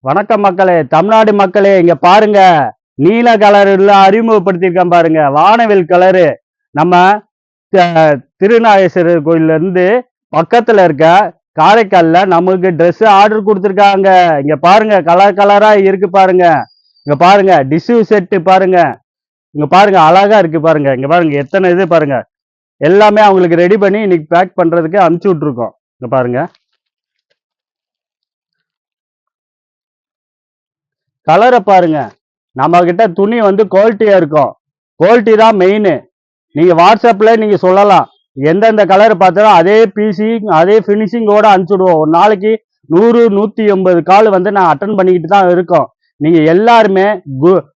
வணக்கம் மக்களே, தமிழ்நாடு மக்களே, இங்க பாருங்க. நீல கலர்ல அறிமுகப்படுத்தியிருக்கேன் பாருங்க. வானவில் கலரு. நம்ம திருநாகேஸ்வரர் கோயில்ல இருந்து பக்கத்துல இருக்க காரைக்கால்ல நமக்கு ட்ரெஸ் ஆர்டர் கொடுத்துருக்காங்க. இங்க பாருங்க, கலர் கலரா இருக்கு பாருங்க. இங்க பாருங்க, டிஷ்யூ செட்டு பாருங்க. இங்க பாருங்க, அழகா இருக்கு பாருங்க. இங்க பாருங்க, எத்தனை இது பாருங்க. எல்லாமே அவங்களுக்கு ரெடி பண்ணி இன்னைக்கு பேக் பண்றதுக்கு அனுப்பிச்சு விட்டுருக்கோம். இங்க பாருங்க, கலரை பாருங்க. நம்ம கிட்ட துணி வந்து குவாலிட்டியா இருக்கும். குவாலிட்டி தான் மெயின். நீங்க வாட்ஸ்அப்ல நீங்க சொல்லலாம், எந்தெந்த கலர் பார்த்தாலும் அதே பிசி அதே பினிஷிங்கோட அனுப்பிச்சுடுவோம். ஒரு நாளைக்கு 100-180 கால் வந்து நான் அட்டன் பண்ணிக்கிட்டு தான் இருக்கோம். நீங்க எல்லாருமே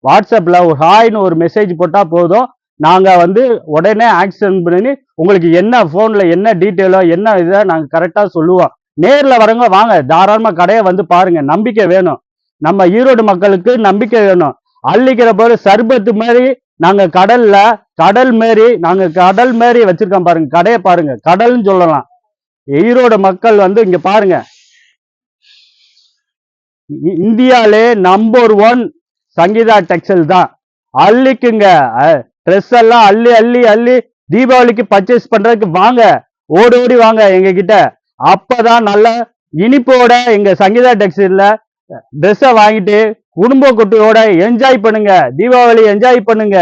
வாட்ஸ்அப்ல ஒரு ஹாய்னு ஒரு மெசேஜ் போட்டா போதும். நாங்க வந்து உடனே ஆக்ஷன் பண்ணி உங்களுக்கு என்ன போன்ல என்ன டீட்டெயிலோ என்ன இதை நாங்க கரெக்டா சொல்லுவோம். நேர்ல வரவங்க வாங்க, தாராளமா கடையை வந்து பாருங்க. நம்பிக்கை வேணும். நம்ம ஈரோடு மக்களுக்கு நம்பிக்கை வேணும். அள்ளிக்கிற போது சர்பத்து மாதிரி நாங்க கடல் மாரி வச்சிருக்கோம் பாருங்க. கடையை பாருங்க, கடல்னு சொல்லலாம். ஈரோடு மக்கள் வந்து இங்க பாருங்க, இந்தியாலே நம்பர் 1 சங்கீதா டெக்ஸ்டைல் தான். அள்ளிக்குங்க. ட்ரெஸ் எல்லாம் அள்ளி அள்ளி அள்ளி தீபாவளிக்கு பர்ச்சேஸ் பண்றதுக்கு வாங்க, ஓடி ஓடி வாங்க எங்க கிட்ட. அப்பதான் நல்ல இனிப்போட எங்க சங்கீதா டெக்ஸ்டைல்ல ட்ரெஸ்ஸை வாங்கிட்டு குடும்ப குட்டியோட என்ஜாய் பண்ணுங்க. தீபாவளி என்ஜாய் பண்ணுங்க.